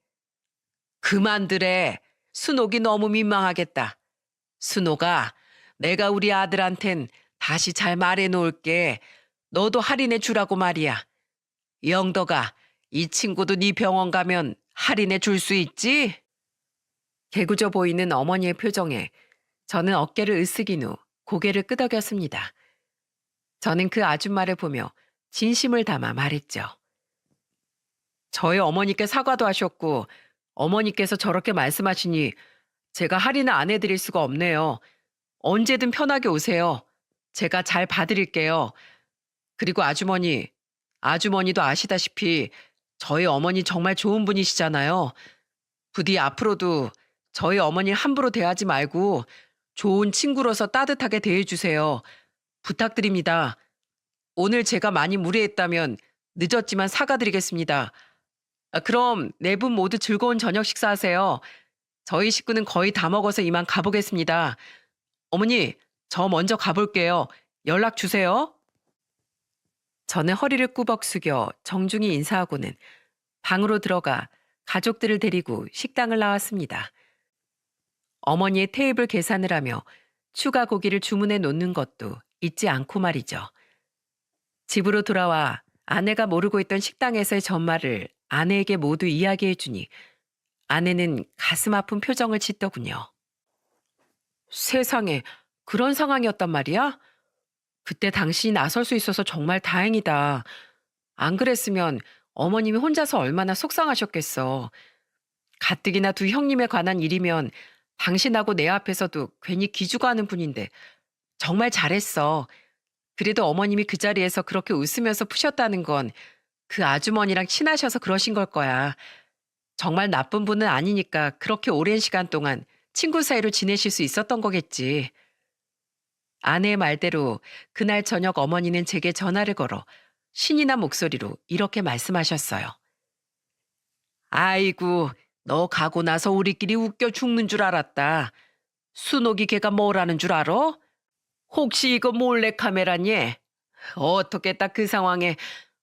그만두래. 순옥이 너무 민망하겠다. 순옥아, 내가 우리 아들한텐 다시 잘 말해 놓을게. 너도 할인해 주라고 말이야. 영덕아, 이 친구도 네 병원 가면 할인해 줄 수 있지? 개구져 보이는 어머니의 표정에 저는 어깨를 으쓱인 후 고개를 끄덕였습니다. 저는 그 아줌마를 보며 진심을 담아 말했죠. 저희 어머니께 사과도 하셨고 어머니께서 저렇게 말씀하시니 제가 할인을 안 해드릴 수가 없네요. 언제든 편하게 오세요. 제가 잘 봐드릴게요. 그리고 아주머니도 아시다시피 저희 어머니 정말 좋은 분이시잖아요. 부디 앞으로도 저희 어머니를 함부로 대하지 말고 좋은 친구로서 따뜻하게 대해주세요. 부탁드립니다. 오늘 제가 많이 무례했다면 늦었지만 사과드리겠습니다. 그럼 네 분 모두 즐거운 저녁 식사하세요. 저희 식구는 거의 다 먹어서 이만 가보겠습니다. 어머니, 저 먼저 가볼게요. 연락 주세요. 저는 허리를 꾸벅 숙여 정중히 인사하고는 방으로 들어가 가족들을 데리고 식당을 나왔습니다. 어머니의 테이블 계산을 하며 추가 고기를 주문해 놓는 것도 잊지 않고 말이죠. 집으로 돌아와 아내가 모르고 있던 식당에서의 전말을 아내에게 모두 이야기해 주니 아내는 가슴 아픈 표정을 짓더군요. 세상에, 그런 상황이었단 말이야? 그때 당신이 나설 수 있어서 정말 다행이다. 안 그랬으면 어머님이 혼자서 얼마나 속상하셨겠어. 가뜩이나 두 형님에 관한 일이면 당신하고 내 앞에서도 괜히 기죽어 하는 분인데 정말 잘했어. 그래도 어머님이 그 자리에서 그렇게 웃으면서 푸셨다는 건 그 아주머니랑 친하셔서 그러신 걸 거야. 정말 나쁜 분은 아니니까 그렇게 오랜 시간 동안 친구 사이로 지내실 수 있었던 거겠지. 아내의 말대로 그날 저녁 어머니는 제게 전화를 걸어 신이 난 목소리로 이렇게 말씀하셨어요. 아이고, 너 가고 나서 우리끼리 웃겨 죽는 줄 알았다. 순옥이 걔가 뭐라는 줄 알아? 혹시 이거 몰래카메라니? 어떻게 딱 그 상황에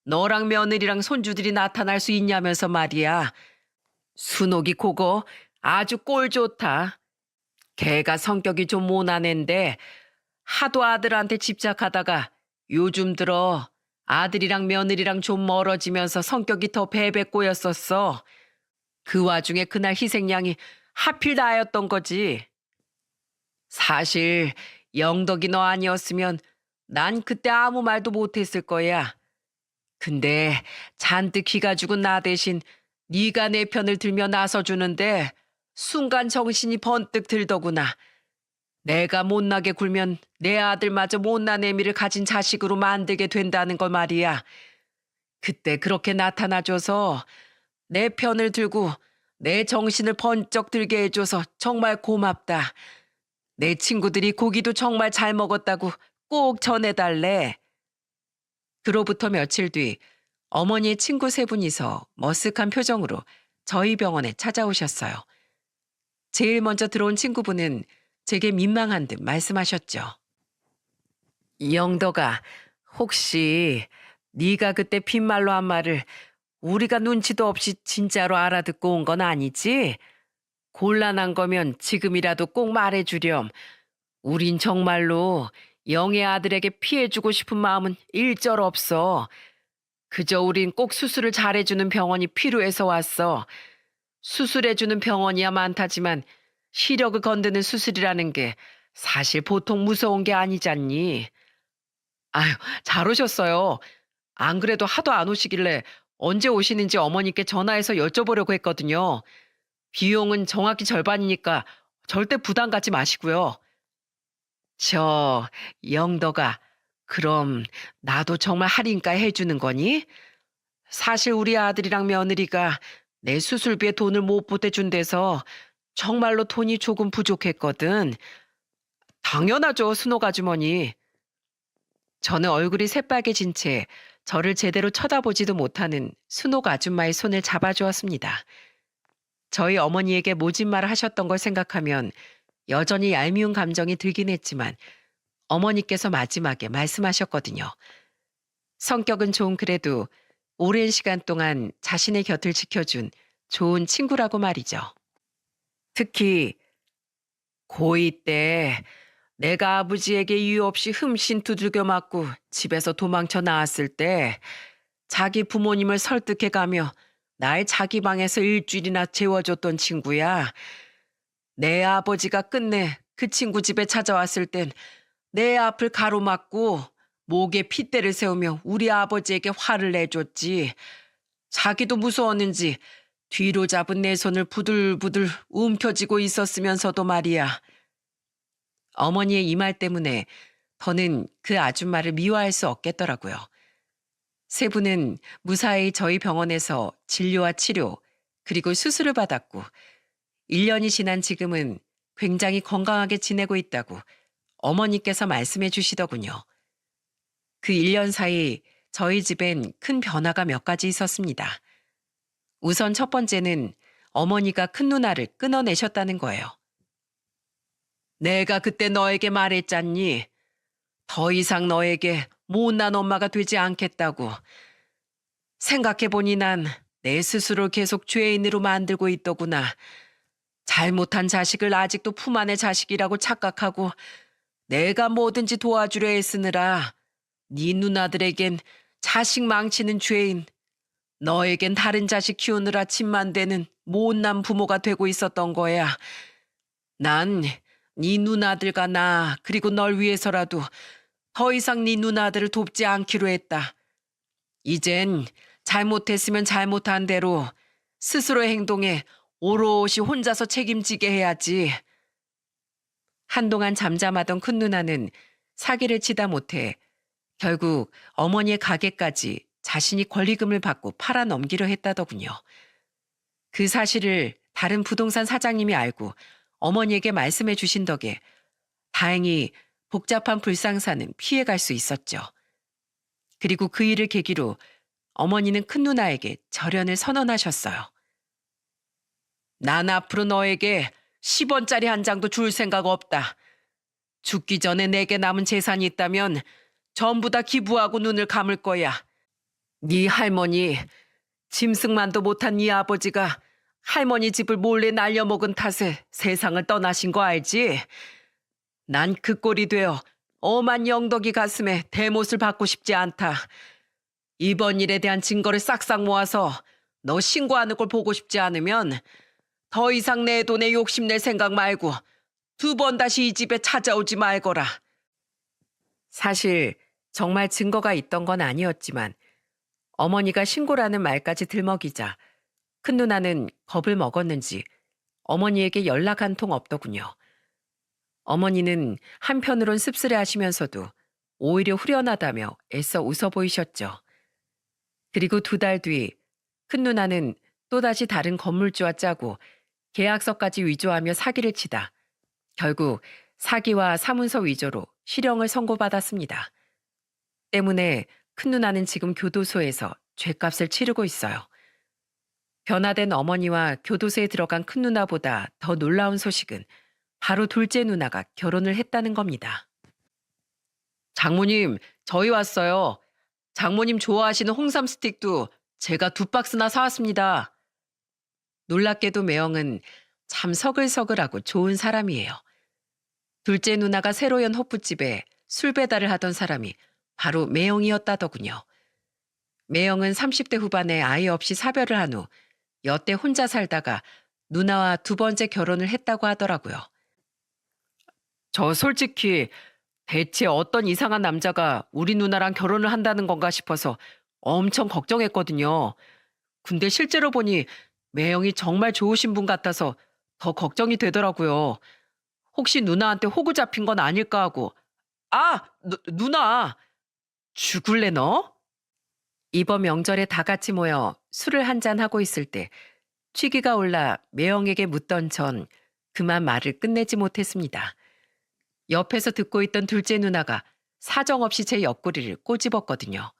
너랑 며느리랑 손주들이 나타날 수 있냐면서 말이야. 순옥이 그거 아주 꼴 좋다. 걔가 성격이 좀 모난 앤데 하도 아들한테 집착하다가 요즘 들어 아들이랑 며느리랑 좀 멀어지면서 성격이 더 베베 꼬였었어. 그 와중에 그날 희생양이 하필 나였던 거지. 사실 영덕이 너 아니었으면 난 그때 아무 말도 못했을 거야. 근데 잔뜩 기가 죽은 나 대신 네가 내 편을 들며 나서주는데 순간 정신이 번뜩 들더구나. 내가 못나게 굴면 내 아들마저 못난 애미를 가진 자식으로 만들게 된다는 걸 말이야. 그때 그렇게 나타나줘서 내 편을 들고 내 정신을 번쩍 들게 해줘서 정말 고맙다. 내 친구들이 고기도 정말 잘 먹었다고 꼭 전해달래. 그로부터 며칠 뒤 어머니의 친구 세 분이서 머쓱한 표정으로 저희 병원에 찾아오셨어요. 제일 먼저 들어온 친구분은 제게 민망한 듯 말씀하셨죠. 영덕아, 혹시 네가 그때 빈말로 한 말을 우리가 눈치도 없이 진짜로 알아듣고 온 건 아니지? 곤란한 거면 지금이라도 꼭 말해주렴. 우린 정말로 영애 아들에게 피해주고 싶은 마음은 일절 없어. 그저 우린 꼭 수술을 잘해주는 병원이 필요해서 왔어. 수술해주는 병원이야 많다지만 시력을 건드는 수술이라는 게 사실 보통 무서운 게 아니잖니. 아유, 잘 오셨어요. 안 그래도 하도 안 오시길래 언제 오시는지 어머니께 전화해서 여쭤보려고 했거든요. 비용은 정확히 절반이니까 절대 부담 갖지 마시고요. 저, 영덕아, 그럼 나도 정말 할인가 해주는 거니? 사실 우리 아들이랑 며느리가 내 수술비에 돈을 못 보태준대서 정말로 돈이 조금 부족했거든. 당연하죠, 순옥 아주머니. 저는 얼굴이 새빨개진 채 저를 제대로 쳐다보지도 못하는 순옥 아줌마의 손을 잡아주었습니다. 저희 어머니에게 모진 말을 하셨던 걸 생각하면 여전히 얄미운 감정이 들긴 했지만 어머니께서 마지막에 말씀하셨거든요. 성격은 좋은 그래도 오랜 시간 동안 자신의 곁을 지켜준 좋은 친구라고 말이죠. 특히 고2 때 내가 아버지에게 이유 없이 흠씬 두들겨 맞고 집에서 도망쳐 나왔을 때 자기 부모님을 설득해가며 날 자기 방에서 일주일이나 재워줬던 친구야. 내 아버지가 끝내 그 친구 집에 찾아왔을 땐 내 앞을 가로막고 목에 핏대를 세우며 우리 아버지에게 화를 내줬지. 자기도 무서웠는지 뒤로 잡은 내 손을 부들부들 움켜쥐고 있었으면서도 말이야. 어머니의 이 말 때문에 더는 그 아줌마를 미워할 수 없겠더라고요. 세 분은 무사히 저희 병원에서 진료와 치료, 그리고 수술을 받았고 1년이 지난 지금은 굉장히 건강하게 지내고 있다고 어머니께서 말씀해 주시더군요. 그 1년 사이 저희 집엔 큰 변화가 몇 가지 있었습니다. 우선 첫 번째는 어머니가 큰 누나를 끊어내셨다는 거예요. 내가 그때 너에게 말했잖니. 더 이상 너에게 못난 엄마가 되지 않겠다고. 생각해보니 난 내 스스로 계속 죄인으로 만들고 있더구나. 잘못한 자식을 아직도 품 안의 자식이라고 착각하고 내가 뭐든지 도와주려 애쓰느라 네 누나들에겐 자식 망치는 죄인, 너에겐 다른 자식 키우느라 집만 되는 못난 부모가 되고 있었던 거야. 난 네 누나들과 나 그리고 널 위해서라도 더 이상 네 누나들을 돕지 않기로 했다. 이젠 잘못했으면 잘못한 대로 스스로 행동해 오롯이 혼자서 책임지게 해야지. 한동안 잠잠하던 큰 누나는 사기를 치다 못해 결국 어머니의 가게까지 자신이 권리금을 받고 팔아 넘기려 했다더군요. 그 사실을 다른 부동산 사장님이 알고 어머니에게 말씀해 주신 덕에 다행히 복잡한 불상사는 피해갈 수 있었죠. 그리고 그 일을 계기로 어머니는 큰 누나에게 절연을 선언하셨어요. 난 앞으로 너에게 10원짜리 한 장도 줄 생각 없다. 죽기 전에 내게 남은 재산이 있다면 전부 다 기부하고 눈을 감을 거야. 네 할머니, 짐승만도 못한 네 아버지가 할머니 집을 몰래 날려먹은 탓에 세상을 떠나신 거 알지? 난 그 꼴이 되어 엄한 영덕이 가슴에 대못을 받고 싶지 않다. 이번 일에 대한 증거를 싹싹 모아서 너 신고하는 걸 보고 싶지 않으면 더 이상 내 돈에 욕심낼 생각 말고 2번 다시 이 집에 찾아오지 말거라. 사실 정말 증거가 있던 건 아니었지만 어머니가 신고라는 말까지 들먹이자 큰 누나는 겁을 먹었는지 어머니에게 연락 한 통 없더군요. 어머니는 한편으론 씁쓸해하시면서도 오히려 후련하다며 애써 웃어 보이셨죠. 그리고 2달 뒤 큰 누나는 또다시 다른 건물주와 짜고 계약서까지 위조하며 사기를 치다 결국 사기와 사문서 위조로 실형을 선고받았습니다. 때문에 큰 누나는 지금 교도소에서 죗값을 치르고 있어요. 변화된 어머니와 교도소에 들어간 큰 누나보다 더 놀라운 소식은 바로 둘째 누나가 결혼을 했다는 겁니다. 장모님, 저희 왔어요. 장모님 좋아하시는 홍삼 스틱도 제가 2박스나 사왔습니다. 놀랍게도 매형은 참 서글서글하고 좋은 사람이에요. 둘째 누나가 새로 연 호프집에 술 배달을 하던 사람이 바로 매형이었다더군요. 매형은 30대 후반에 아이 없이 사별을 한 후 여태 혼자 살다가 누나와 2번째 결혼을 했다고 하더라고요. 저 솔직히 대체 어떤 이상한 남자가 우리 누나랑 결혼을 한다는 건가 싶어서 엄청 걱정했거든요. 근데 실제로 보니 매형이 정말 좋으신 분 같아서 더 걱정이 되더라고요. 혹시 누나한테 호구 잡힌 건 아닐까 하고. 아! 누나! 죽을래 너? 이번 명절에 다 같이 모여 술을 한잔하고 있을 때 취기가 올라 매형에게 묻던 전 그만 말을 끝내지 못했습니다. 옆에서 듣고 있던 둘째 누나가 사정없이 제 옆구리를 꼬집었거든요.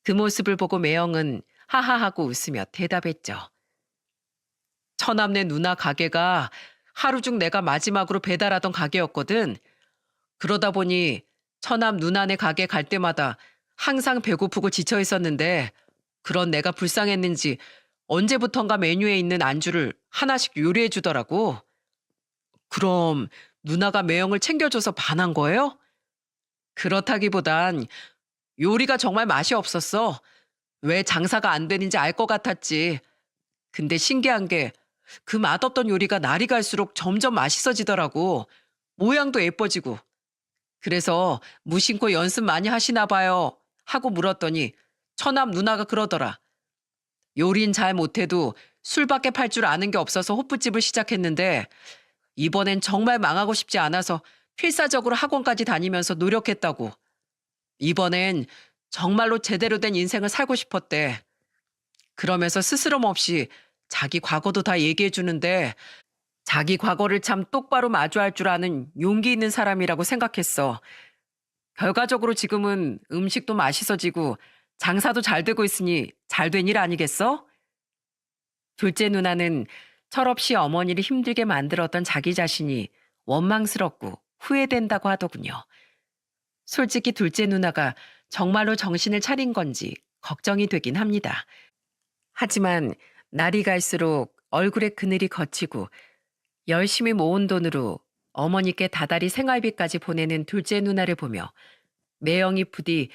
그 모습을 보고 매형은 하하하고 웃으며 대답했죠. 처남네 누나 가게가 하루 중 내가 마지막으로 배달하던 가게였거든. 그러다 보니 처남 누나네 가게 갈 때마다 항상 배고프고 지쳐 있었는데 그런 내가 불쌍했는지 언제부턴가 메뉴에 있는 안주를 하나씩 요리해 주더라고. 그럼 누나가 매형을 챙겨줘서 반한 거예요? 그렇다기보단 요리가 정말 맛이 없었어. 왜 장사가 안 되는지 알 것 같았지. 근데 신기한 게 그 맛없던 요리가 날이 갈수록 점점 맛있어지더라고. 모양도 예뻐지고. 그래서 무심코 연습 많이 하시나 봐요. 하고 물었더니 처남 누나가 그러더라. 요리는 잘 못해도 술밖에 팔 줄 아는 게 없어서 호프집을 시작했는데 이번엔 정말 망하고 싶지 않아서 필사적으로 학원까지 다니면서 노력했다고. 이번엔 정말로 제대로 된 인생을 살고 싶었대. 그러면서 스스럼 없이 자기 과거도 다 얘기해 주는데 자기 과거를 참 똑바로 마주할 줄 아는 용기 있는 사람이라고 생각했어. 결과적으로 지금은 음식도 맛있어지고 장사도 잘 되고 있으니 잘 된 일 아니겠어? 둘째 누나는 철없이 어머니를 힘들게 만들었던 자기 자신이 원망스럽고 후회된다고 하더군요. 솔직히 둘째 누나가 정말로 정신을 차린 건지 걱정이 되긴 합니다. 하지만 날이 갈수록 얼굴에 그늘이 걷히고 열심히 모은 돈으로 어머니께 다달이 생활비까지 보내는 둘째 누나를 보며 매형이 부디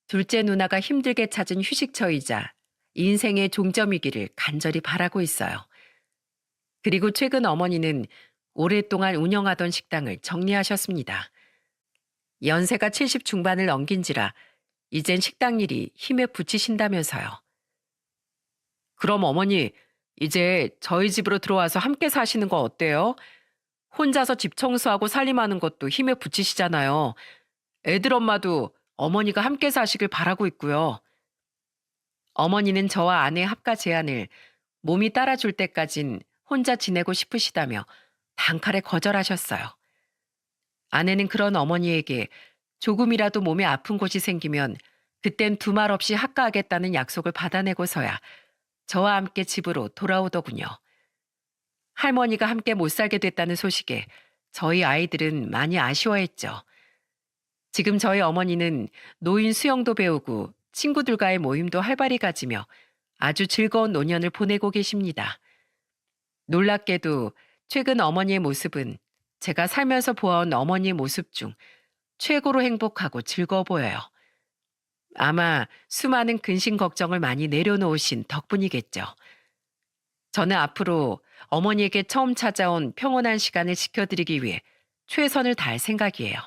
둘째 누나가 힘들게 찾은 휴식처이자 인생의 종점이기를 간절히 바라고 있어요. 그리고 최근 어머니는 오랫동안 운영하던 식당을 정리하셨습니다. 연세가 70 중반을 넘긴지라 이젠 식당 일이 힘에 부치신다면서요. 그럼 어머니, 이제 저희 집으로 들어와서 함께 사시는 거 어때요? 혼자서 집 청소하고 살림하는 것도 힘에 부치시잖아요. 애들 엄마도 어머니가 함께 사시길 바라고 있고요. 어머니는 저와 아내의 합가 제안을 몸이 따라줄 때까진 혼자 지내고 싶으시다며 단칼에 거절하셨어요. 아내는 그런 어머니에게 조금이라도 몸에 아픈 곳이 생기면 그땐 두말 없이 합가하겠다는 약속을 받아내고서야 저와 함께 집으로 돌아오더군요. 할머니가 함께 못 살게 됐다는 소식에 저희 아이들은 많이 아쉬워했죠. 지금 저희 어머니는 노인 수영도 배우고 친구들과의 모임도 활발히 가지며 아주 즐거운 노년을 보내고 계십니다. 놀랍게도 최근 어머니의 모습은 제가 살면서 보아온 어머니의 모습 중 최고로 행복하고 즐거워 보여요. 아마 수많은 근심 걱정을 많이 내려놓으신 덕분이겠죠. 저는 앞으로 어머니에게 처음 찾아온 평온한 시간을 지켜드리기 위해 최선을 다할 생각이에요.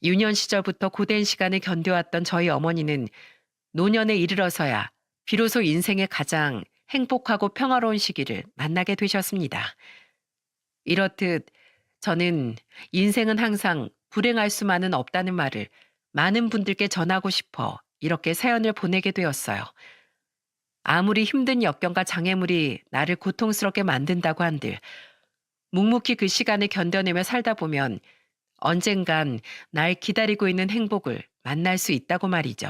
유년 시절부터 고된 시간을 견뎌왔던 저희 어머니는 노년에 이르러서야 비로소 인생의 가장 행복하고 평화로운 시기를 만나게 되셨습니다. 이렇듯 저는 인생은 항상 불행할 수만은 없다는 말을 많은 분들께 전하고 싶어 이렇게 사연을 보내게 되었어요. 아무리 힘든 역경과 장애물이 나를 고통스럽게 만든다고 한들 묵묵히 그 시간을 견뎌내며 살다 보면 언젠간 날 기다리고 있는 행복을 만날 수 있다고 말이죠.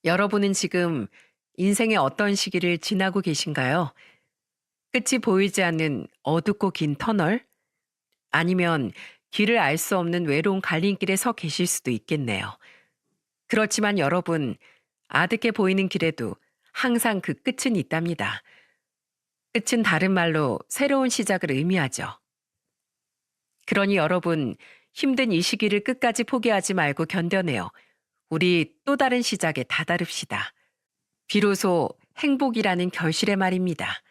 여러분은 지금 인생의 어떤 시기를 지나고 계신가요? 끝이 보이지 않는 어둡고 긴 터널? 아니면 길을 알 수 없는 외로운 갈림길에 서 계실 수도 있겠네요. 그렇지만 여러분, 아득해 보이는 길에도 항상 그 끝은 있답니다. 끝은 다른 말로 새로운 시작을 의미하죠. 그러니 여러분, 힘든 이 시기를 끝까지 포기하지 말고 견뎌내어 우리 또 다른 시작에 다다릅시다. 비로소 행복이라는 결실의 말입니다.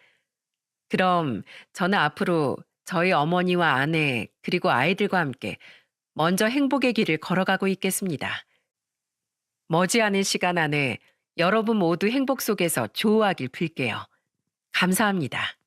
그럼 저는 앞으로 저희 어머니와 아내 그리고 아이들과 함께 먼저 행복의 길을 걸어가고 있겠습니다. 머지않은 시간 안에 여러분 모두 행복 속에서 조우하길 빌게요. 감사합니다.